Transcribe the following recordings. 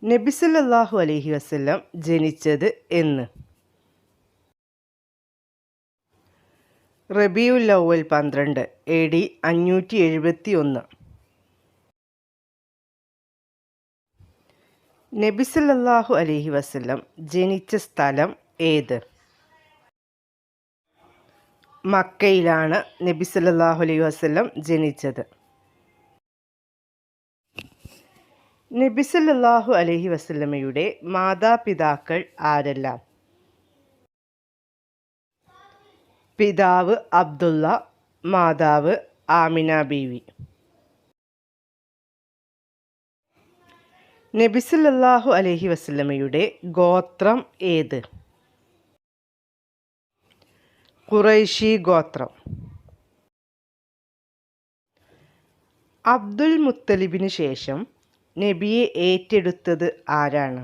നബി സല്ലല്ലാഹു അലൈഹി വസല്ലം ജനിച്ചത് എന്ന്? റബീഉൽ അവ്വൽ 12 AD 571. നബി സല്ലല്ലാഹു അലൈഹി വസല്ലം ജനിച്ച സ്ഥലം ഏത്? മക്കയിലാണ് നബി സല്ലല്ലാഹു അലൈഹി വസല്ലം ജനിച്ചത്. നബി സല്ലല്ലാഹു അലൈഹി വസല്ലമയുടെ മാതാപിതാക്കൾ ആരെല്ലാം? പിതാവ് അബ്ദുള്ള, മാതാവ് ആമിന ബീവി. നബി സല്ലല്ലാഹു അലൈഹി വസല്ലമയുടെ ഗോത്രം ഏത്? ഖുറൈശി ഗോത്രം. അബ്ദുൽ മുത്തലിബിന് ശേഷം നബിയെ ഏറ്റെടുത്തത് ആരാണ്?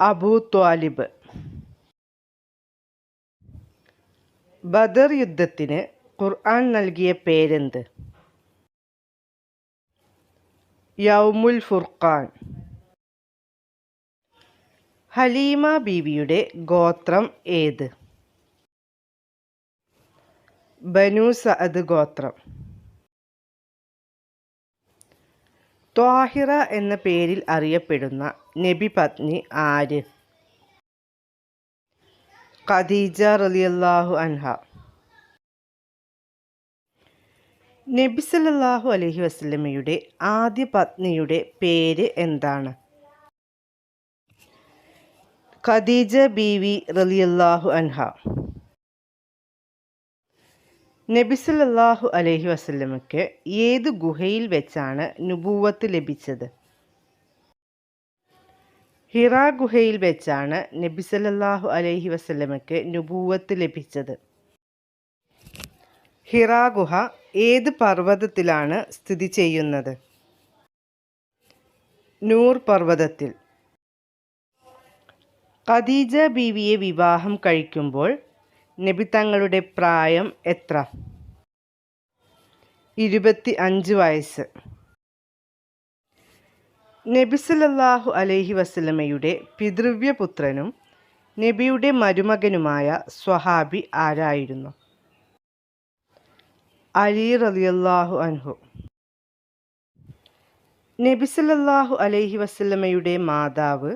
അബൂ ത്വാലിബ്. ബദർ യുദ്ധത്തിന് ഖുർആൻ നൽകിയ പേരെന്ത്? യൗമുൽ ഫുർഖാൻ. ഹലീമ ബീവിയുടെ ഗോത്രം ഏത്? ബനു സഅദ് ഗോത്രം. ത്വാഹിറ എന്ന പേരിൽ അറിയപ്പെടുന്ന നബി പത്നി ആര്? ഖദീജ റളിയല്ലാഹു അൻഹ. നബി സല്ലല്ലാഹു അലൈഹി വസല്ലമയുടെ ആദ്യ പത്നിയുടെ പേര് എന്താണ്? ഖദീജ ബീവി റളിയല്ലാഹു അൻഹ. നബി സല്ലല്ലാഹു അലൈഹി വസല്ലമയ്ക്ക് ഏത് ഗുഹയിൽ വെച്ചാണ് നുബുവത്ത് ലഭിച്ചത്? ഹിറാ ഗുഹയിൽ വെച്ചാണ് നബി സല്ലല്ലാഹു അലൈഹി വസല്ലമയ്ക്ക് നുബുവത്ത് ലഭിച്ചത്. ഹിറാ ഗുഹ ഏത് പർവ്വതത്തിലാണ് സ്ഥിതി ചെയ്യുന്നത്? നൂർ പർവ്വതത്തിൽ. ഖദീജ ബീവിയെ വിവാഹം കഴിക്കുമ്പോൾ നബി തങ്ങളുടെ പ്രായം എത്ര? 25 വയസ്സ്. നബി സല്ലല്ലാഹു അലൈഹി വസല്ലമയുടെ പിതൃവ്യപുത്രനും നബിയുടെ മരുമകനുമായ സ്വഹാബി ആരായിരുന്നു? അലി റളിയല്ലാഹു അൻഹു. നബി സല്ലല്ലാഹു അലൈഹി വസല്ലമയുടെ മാതാവ്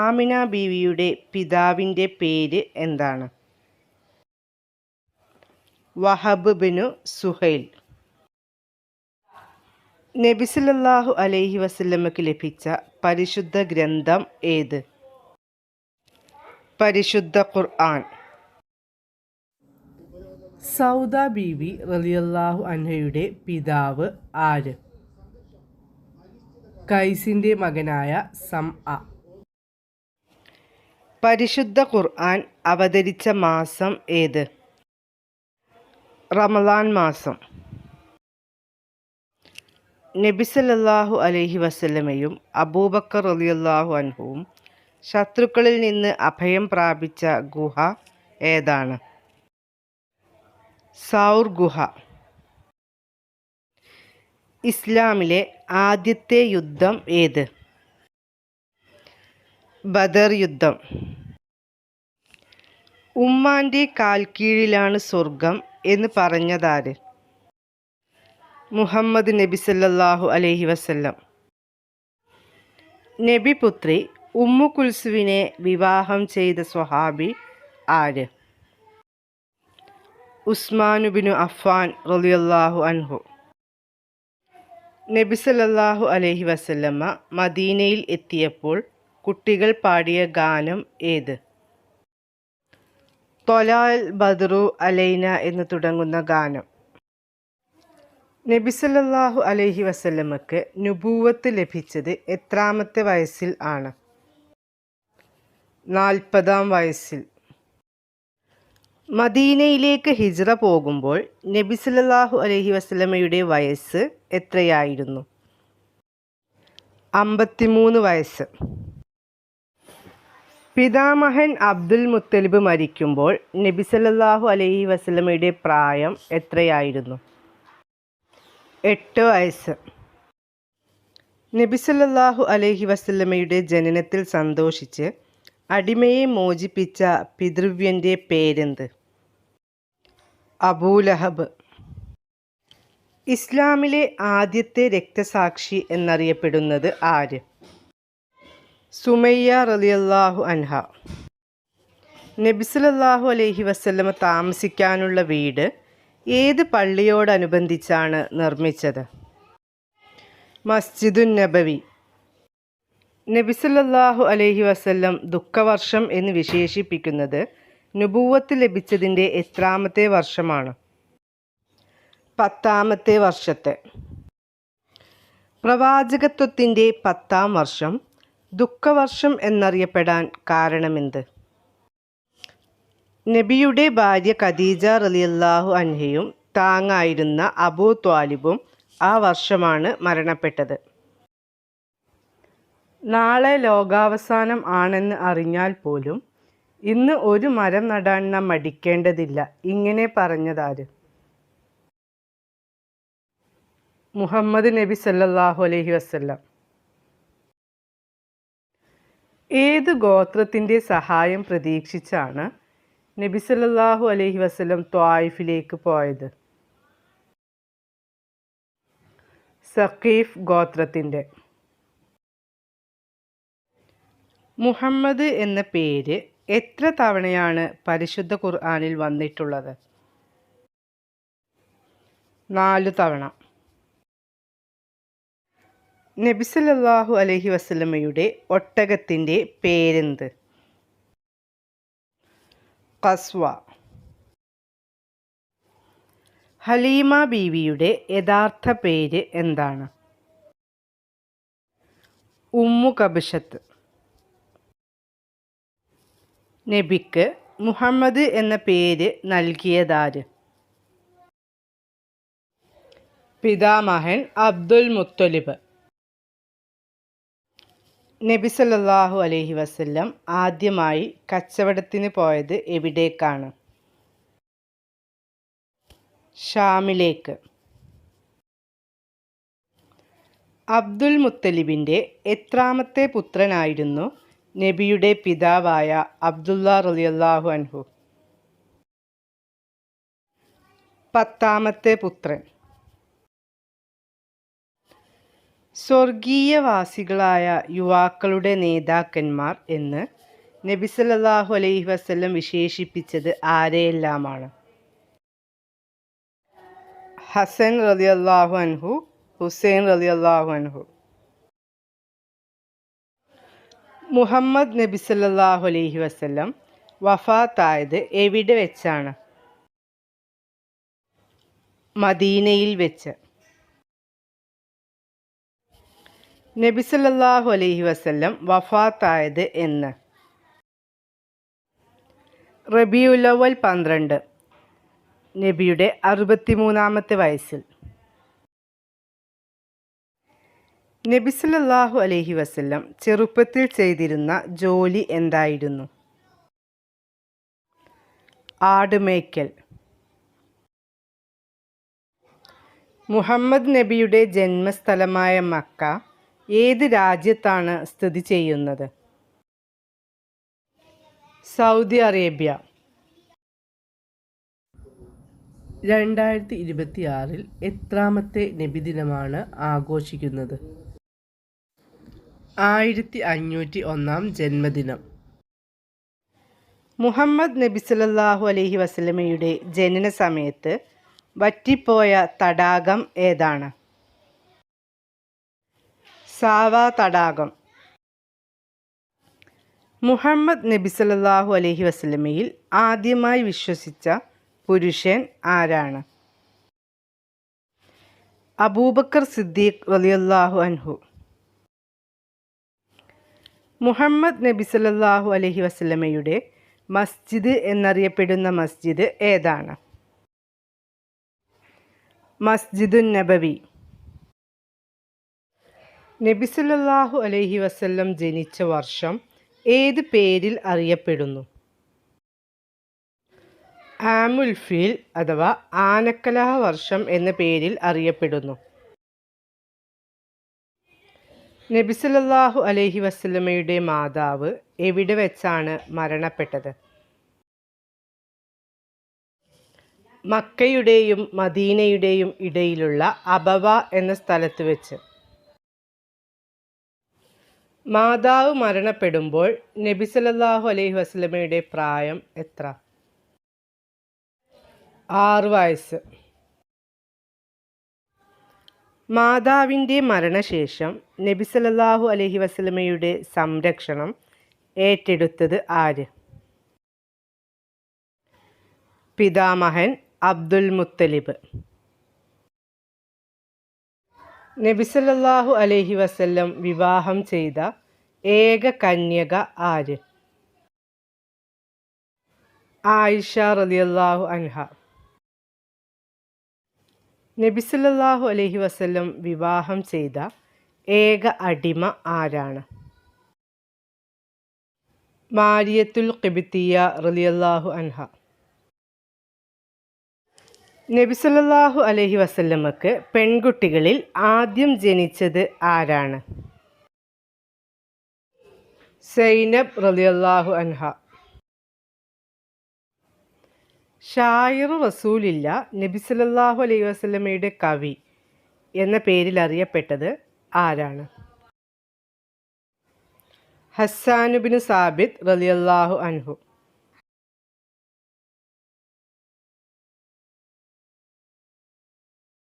ആമിന ബീവിയുടെ പിതാവിൻ്റെ പേര് എന്താണ്? വഹബ് ബിനു സുഹൈൽ. നബി സല്ലല്ലാഹു അലൈഹി വസല്ലമയ്ക്ക് ലഭിച്ച പരിശുദ്ധ ഗ്രന്ഥം ഏത്? പരിശുദ്ധ ഖുർആൻ. സൗദ ബീവി റളിയല്ലാഹു അൻഹയുടെ പിതാവ് ആര്? കൈസിൻ്റെ മകനായ സംഅ. പരിശുദ്ധ ഖുർആൻ അവതരിച്ച മാസം ഏത്? റമളാൻ മാസം. നബി സല്ലല്ലാഹു അലൈഹി വസല്ലമയും അബൂബക്കർ റളിയല്ലാഹു അൻഹുവും ശത്രുക്കളിൽ നിന്ന് അഭയം പ്രാപിച്ച ഗുഹ ഏതാണ്? സൗർ ഗുഹ. ഇസ്ലാമിലെ ആദ്യത്തെ യുദ്ധം ഏത്? ബദർ യുദ്ധം. ഉമ്മാൻ്റെ കാൽക്കീഴിലാണ് സ്വർഗം എന്ന് പറഞ്ഞതാര്? മുഹമ്മദ് നബി സല്ലല്ലാഹു അലൈഹി വസല്ലം. നബി പുത്രി ഉമ്മു കുൽസുവിനെ വിവാഹം ചെയ്ത സ്വഹാബി ആര്? ഉസ്മാൻ ബിനു അഫ്ഫാൻ റളിയല്ലാഹു അൻഹു. നബി സല്ലല്ലാഹു അലൈഹി വസല്ലമ മദീനയിൽ എത്തിയപ്പോൾ കുട്ടികൾ പാടിയ ഗാനം ഏത്? ത്വലഅൽ ബദ്റു അലൈന എന്ന് തുടങ്ങുന്ന ഗാനം. നബി സല്ലല്ലാഹു അലൈഹി വസല്ലമക്ക് നുബുവത്ത് ലഭിച്ചത് എത്രാമത്തെ വയസ്സിൽ ആണ്? 40-ാം വയസ്സിൽ. മദീനയിലേക്ക് ഹിജ്റ പോകുമ്പോൾ നബി സല്ലല്ലാഹു അലൈഹി വസല്ലമയുടെ വയസ്സ് എത്രയായിരുന്നു? 53 വയസ്സ്. പിതാമഹൻ അബ്ദുൽ മുത്തലിബ് മരിക്കുമ്പോൾ നബി സല്ലല്ലാഹു അലൈഹി വസല്ലമയുടെ പ്രായം എത്രയായിരുന്നു? 8 വയസ്സ്. നബി സല്ലല്ലാഹു അലൈഹി വസല്ലമയുടെ ജനനത്തിൽ സന്തോഷിച്ച് അടിമയെ മോചിപ്പിച്ച പിതൃവ്യൻ്റെ പേരെന്ത്? അബൂലഹബ്. ഇസ്ലാമിലെ ആദ്യത്തെ രക്തസാക്ഷി എന്നറിയപ്പെടുന്നത് ആര്? സുമയ്യ റളിയല്ലാഹു അൻഹ. നബി സല്ലല്ലാഹു അലൈഹി വസല്ലമ താമസിക്കാനുള്ള വീട് ഏത് പള്ളിയോടനുബന്ധിച്ചാണ് നിർമ്മിച്ചത്? മസ്ജിദുൻ നബവി. നബി സല്ലല്ലാഹു അലൈഹി വസല്ലം ദുഃഖവർഷം എന്ന് വിശേഷിപ്പിക്കുന്നത് നുബുവത്ത് ലഭിച്ചതിൻ്റെ എത്രാമത്തെ വർഷമാണ്? 10ാമത്തെ വർഷത്തെ. പ്രവാചകത്വത്തിൻ്റെ 10ാം വർഷം ദുഃഖവർഷം എന്നറിയപ്പെടാൻ കാരണമെന്ത്? നബിയുടെ ഭാര്യ ഖദീജ റളിയല്ലാഹു അൻഹയും താങ്ങായിരുന്ന അബൂ ത്വാലിബും ആ വർഷമാണ് മരണപ്പെട്ടത്. നാളെ ലോകാവസാനം ആണെന്ന് അറിഞ്ഞാൽ പോലും ഇന്ന് ഒരു മരം നടാൻ നാം മടിക്കേണ്ടതില്ല. ഇങ്ങനെ പറഞ്ഞതാര്? മുഹമ്മദ് നബി സല്ലല്ലാഹു അലൈഹി വസല്ലം. ഏത് ഗോത്രത്തിൻ്റെ സഹായം പ്രതീക്ഷിച്ചാണ് നബി സല്ലല്ലാഹു അലൈഹി വസല്ലം ത്വായിഫിലേക്ക് പോയത്? സഖീഫ് ഗോത്രത്തിൻ്റെ. മുഹമ്മദ് എന്ന പേര് എത്ര തവണയാണ് പരിശുദ്ധ ഖുർആനിൽ വന്നിട്ടുള്ളത്? 4 തവണ. നബി സല്ലല്ലാഹു അലൈഹി വസല്ലമയുടെ ഒട്ടകത്തിൻ്റെ പേരെന്ത്? ഖസ്വ. ഹലീമ ബീവിയുടെ യഥാർത്ഥ പേര് എന്താണ്? ഉമ്മു കബ്ഷത്ത്. നബിക്ക് മുഹമ്മദ് എന്ന പേര് നൽകിയതാര്? പിതാമഹൻ അബ്ദുൽ മുത്തലിബ്. നബി സല്ലല്ലാഹു അലൈഹി വസല്ലം ആദ്യമായി കച്ചവടത്തിന് പോയത് എവിടേക്കാണ്? ഷാമിലേക്ക്. അബ്ദുൽ മുത്തലിബിൻ്റെ എത്രാമത്തെ പുത്രനായിരുന്നു നബിയുടെ പിതാവായ അബ്ദുള്ള റളിയല്ലാഹു അൻഹു? 10ാമത്തെ പുത്രൻ. സ്വർഗീയവാസികളായ യുവാക്കളുടെ നേതാക്കന്മാർ എന്ന് നബി സല്ലല്ലാഹു അലൈഹി വസല്ലം വിശേഷിപ്പിച്ചത് ആരെയെല്ലാമാണ്? ഹസൻ റളിയല്ലാഹു അൻഹു, ഹുസൈൻ റളിയല്ലാഹു അൻഹു. മുഹമ്മദ് നബി സല്ലല്ലാഹു അലൈഹി വസല്ലം വഫാത്തായത് എവിടെ വെച്ചാണ്? മദീനയിൽ വെച്ച്. നബി സല്ലല്ലാഹു അലൈഹി വസല്ലം വഫാത്തായത് എന്ന്? റബീഉൽ അവ്വൽ 12, നബിയുടെ 63ാമത്തെ വയസ്സിൽ. നബി സല്ലല്ലാഹു അലൈഹി വസല്ലം ചെറുപ്പത്തിൽ ചെയ്തിരുന്ന ജോലി എന്തായിരുന്നു? ആടുമേയ്ക്കൽ. മുഹമ്മദ് നബിയുടെ ജന്മസ്ഥലമായ മക്ക ഏത് രാജ്യത്താണ് സ്ഥിതി ചെയ്യുന്നത്? Saudi Arabia. 2026 എത്രാമത്തെ നബിദിനമാണ് ആഘോഷിക്കുന്നത്? 1501 ജന്മദിനം. മുഹമ്മദ് നബി സല്ലല്ലാഹു അലൈഹി വസല്ലമയുടെ ജനന സമയത്ത് വറ്റിപ്പോയ തടാകം ഏതാണ്? സാവ തടാകം. മുഹമ്മദ് നബി സല്ലല്ലാഹു അലൈഹി വസല്ലമയിൽ ആദ്യമായി വിശ്വസിച്ച പുരുഷൻ ആരാണ്? അബൂബക്കർ സിദ്ദീഖ് റളിയല്ലാഹു അൻഹു. മുഹമ്മദ് നബി സല്ലല്ലാഹു അലൈഹി വസല്ലമയുടെ മസ്ജിദ് എന്നറിയപ്പെടുന്ന മസ്ജിദ് ഏതാണ്? മസ്ജിദുൻ നബവി. നബി സല്ലല്ലാഹു അലൈഹി വസല്ലം ജനിച്ച വർഷം ഏത് പേരിൽ അറിയപ്പെടുന്നു? ആമുൽ ഫീൽ അഥവാ ആനക്കലഹ വർഷം എന്ന പേരിൽ അറിയപ്പെടുന്നു. നബി സല്ലല്ലാഹു അലൈഹി വസല്ലമയുടെ മാതാവ് എവിടെ വെച്ചാണ് മരണപ്പെട്ടത്? മക്കയുടെയും മദീനയുടെയും ഇടയിലുള്ള അബവ എന്ന സ്ഥലത്ത് വെച്ച്. മാതാവ് മരണപ്പെടുമ്പോൾ നബി സല്ലല്ലാഹു അലൈഹി വസല്ലമയുടെ പ്രായം എത്ര? 6 വയസ്സ്. മാതാവിൻ്റെ മരണശേഷം നബി സല്ലല്ലാഹു അലൈഹി വസല്ലമയുടെ സംരക്ഷണം ഏറ്റെടുത്തത് ആര്? പിതാമഹൻ അബ്ദുൽ മുത്തലിബ്. നബി സല്ലല്ലാഹു അലൈഹി വസല്ലം വിവാഹം ചെയ്ത ഏക കന്യക ആര്? ആയിഷ റളിയല്ലാഹു അൻഹ. നബി സല്ലല്ലാഹു അലൈഹി വസല്ലം വിവാഹം ചെയ്ത ഏക അടിമ ആരാണ്? മാരിയത്തുൽ ഖിബ്തിയ റളിയല്ലാഹു അൻഹ. നബി സല്ലല്ലാഹു അലൈഹി വസല്ലമക്ക് പെൺകുട്ടികളിൽ ആദ്യം ജനിച്ചത് ആരാണ്? സൈനബ് റളിയല്ലാഹു അൻഹ. ഷായിറു റസൂലില്ല നബി സല്ലല്ലാഹു അലൈഹി വസല്ലമയുടെ കവി എന്ന പേരിൽ അറിയപ്പെട്ടത് ആരാണ്? ഹസ്സാൻ ഇബ്നു സാബിത്ത് റളിയല്ലാഹു അൻഹു.